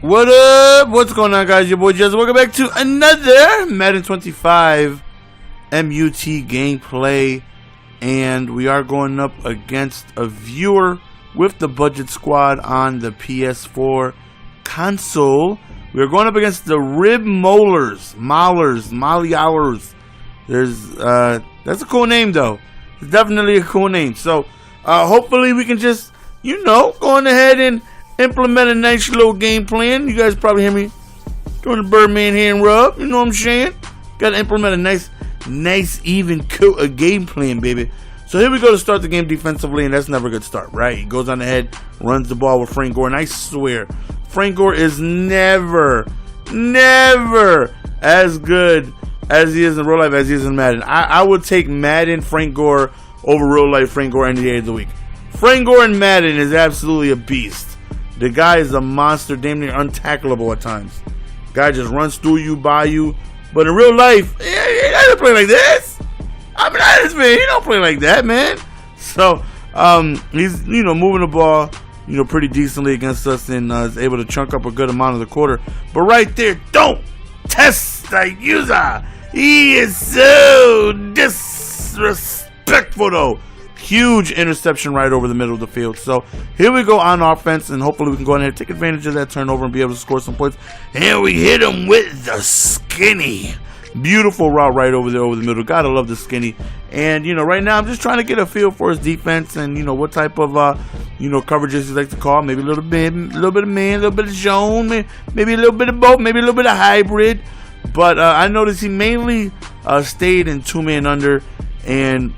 What up? What's going on, guys? Your boy Jez. Welcome back to another Madden 25 MUT gameplay, and we are going up against a viewer with the budget squad on the PS4 console. We are going up against the Rib Maulers. There's that's a cool name though. It's definitely a cool name. So hopefully we can just, go on ahead and implement a nice little game plan. You guys probably hear me doing the Birdman hand rub. You know what I'm saying? Got to implement a nice even game plan, baby. So here we go to start the game defensively, and that's never a good start, right? He goes on ahead, runs the ball with Frank Gore, and I swear, Frank Gore is never as good as he is in real life as he is in Madden. I would take Madden Frank Gore over real life Frank Gore any day of the week. Frank Gore in Madden is absolutely a beast. The guy is a monster, damn near untackleable at times. Guy just runs through you, by you. But in real life, he doesn't play like this. I mean, he don't play like that, man. So, he's, moving the ball, pretty decently against us, and is able to chunk up a good amount of the quarter. But right there, don't test the user. He is so disrespectful, though. Huge interception right over the middle of the field. So here we go on offense, and hopefully we can go in there and take advantage of that turnover and be able to score some points. And we hit him with the skinny. Beautiful route right over there over the middle. Gotta love the skinny. And right now I'm just trying to get a feel for his defense and what type of coverages he likes to call. Maybe a little bit of man, a little bit of zone, maybe a little bit of both, maybe a little bit of hybrid. But I noticed he mainly stayed in 2-man under, and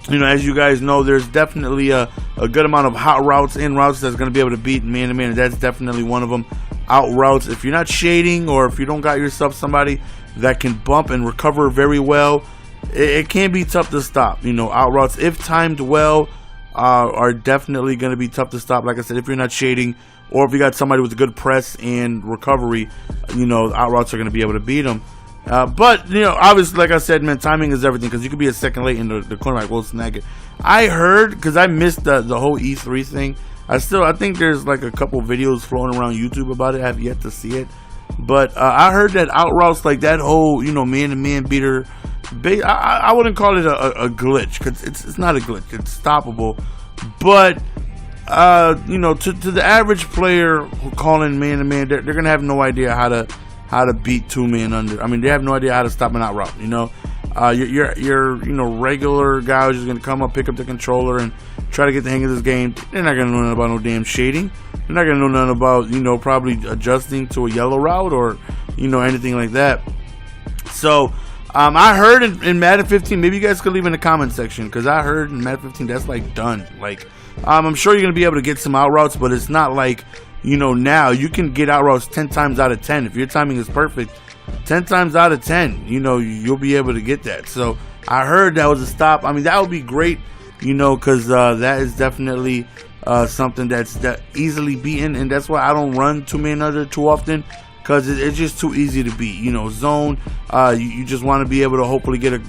as you guys know, there's definitely a good amount of hot routes, in routes that's going to be able to beat man-to-man, and that's definitely one of them. Out routes, if you're not shading or if you don't got yourself somebody that can bump and recover very well, it can be tough to stop. Out routes, if timed well, are definitely going to be tough to stop. Like I said, if you're not shading or if you got somebody with a good press and recovery, out routes are going to be able to beat them. But obviously, like I said, man, timing is everything, because you could be a second late and the cornerback will snag it. I heard, because I missed the whole E3 thing. I think there's like a couple videos floating around YouTube about it. I have yet to see it, but I heard that out routes, like that whole man-to-man beater, I wouldn't call it a glitch, because it's not a glitch. It's stoppable, but to the average player who calling man-to-man, they're gonna have no idea how to beat 2-man under. I mean, they have no idea how to stop an out route. Your regular guy who's just gonna come up, pick up the controller, and try to get the hang of this game. They're not gonna know nothing about no damn shading. They're not gonna know nothing about probably adjusting to a yellow route or anything like that. So I heard in Madden 15, maybe you guys could leave in the comment section, because I heard in Madden 15 that's like done. Like I'm sure you're gonna be able to get some out routes, but it's not like now you can get out routes 10 times out of 10. If your timing is perfect, 10 times out of 10, you'll be able to get that. So I heard that was a stop. I mean, that would be great, because that is definitely something that's easily beaten, and that's why I don't run 2-man under too often, because it's just too easy to beat. Zone, you just want to be able to hopefully get a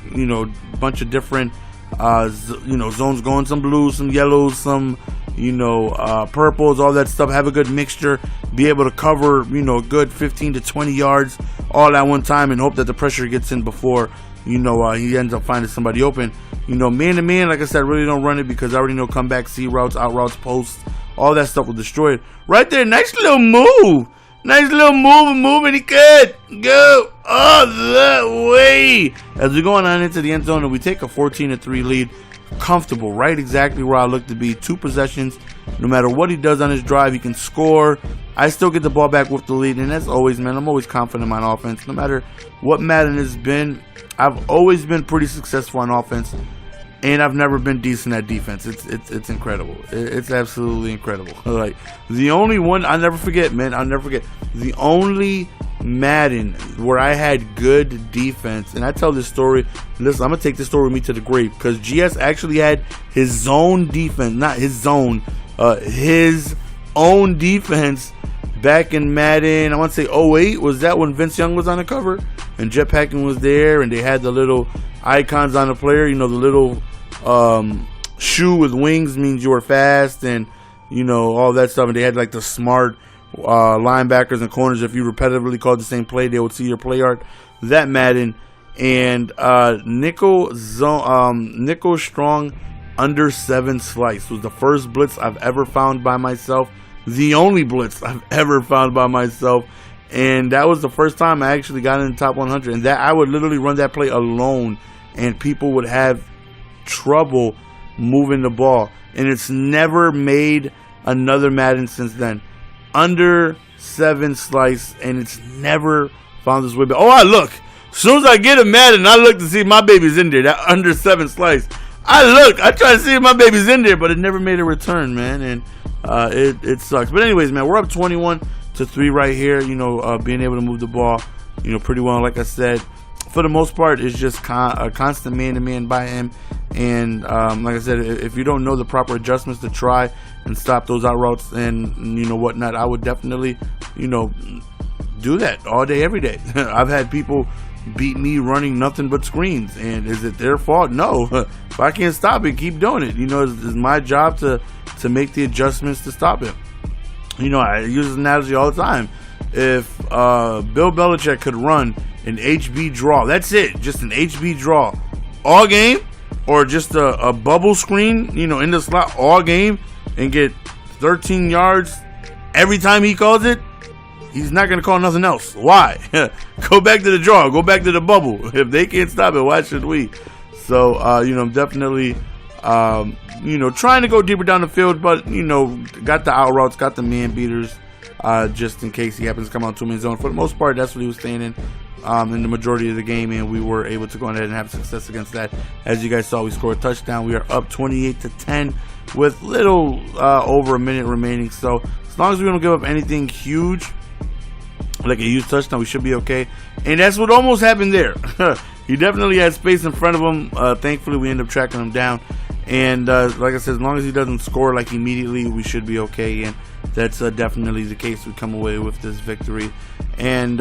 bunch of different zones going, some blues, some yellows, some purples, all that stuff. Have a good mixture, be able to cover good 15 to 20 yards all at one time, and hope that the pressure gets in before he ends up finding somebody open. Man to man, like I said, really don't run it, because I already know comeback, C routes, out routes, posts, all that stuff will destroy it. Right there, nice little move, and he could go all the way as we're going on into the end zone, and we take a 14-3 lead. Comfortable, right exactly where I look to be. 2 possessions. No matter what he does on his drive, he can score. I still get the ball back with the lead, and as always, man, I'm always confident in my offense. No matter what Madden has been, I've always been pretty successful on offense, and I've never been decent at defense. It's incredible. It's absolutely incredible. Like, the only one I'll never forget, the only Madden where I had good defense, and I tell this story, listen, I'm gonna take this story with me to the grave, because GS actually had his zone defense, not his zone, his own defense back in Madden, I want to say 08. Was that when Vince Young was on the cover and Jetpacking was there, and they had the little icons on the player, the little shoe with wings means you were fast, and all that stuff, and they had like the smart linebackers and corners. If you repetitively called the same play, they would see your play art. That Madden. And nickel strong under 7 slice was the first blitz I've ever found by myself. The only blitz I've ever found by myself. And that was the first time I actually got in the top 100. And that I would literally run that play alone, and people would have trouble moving the ball. And it's never made another Madden since then. Under 7 slice, and it's never found its way back. Oh, I look. As soon as I get a Madden, I look to see if my baby's in there. That under 7 slice. I try to see if my baby's in there, but it never made a return, man. And it sucks. But anyways, man, we're up 21-3 right here. You know, being able to move the ball, you know, pretty well. Like I said, for the most part, it's just a constant man-to-man by him. And like I said, if you don't know the proper adjustments to try and stop those out routes and, you know, whatnot, I would definitely, you know, do that all day, every day. I've had people beat me running nothing but screens, and is it their fault? No. If I can't stop it, keep doing it. You know, it's my job to make the adjustments to stop it. You know, I use this analogy all the time. If Bill Belichick could run an HB draw, that's it, just an HB draw all game, or just a bubble screen, you know, in the slot all game, and get 13 yards every time he calls it, he's not going to call nothing else. Why? Go back to the draw. Go back to the bubble. If they can't stop it, why should we? So, you know, I'm definitely, you know, trying to go deeper down the field, but, you know, got the out routes, got the man beaters, just in case he happens to come out 2-man zone. For the most part, that's what he was staying in the majority of the game, and we were able to go ahead and have success against that. As you guys saw, we scored a touchdown. We are up 28-10 with little over a minute remaining. So, as long as we don't give up anything huge, like a huge touchdown, we should be okay. And that's what almost happened there. He definitely had space in front of him. Thankfully, we ended up tracking him down. And like I said, as long as he doesn't score like immediately, we should be okay. And that's definitely the case. We come away with this victory. And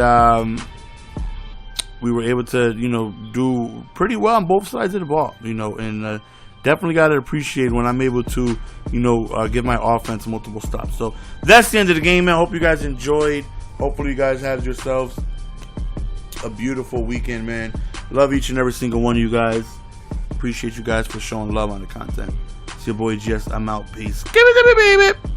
we were able to, you know, do pretty well on both sides of the ball, you know, and definitely got to appreciate when I'm able to, you know, give my offense multiple stops. So that's the end of the game, man. Hope you guys enjoyed. Hopefully you guys had yourselves a beautiful weekend, man. Love each and every single one of you guys. Appreciate you guys for showing love on the content. It's your boy Jess. I'm out. Peace. Give it to me, baby.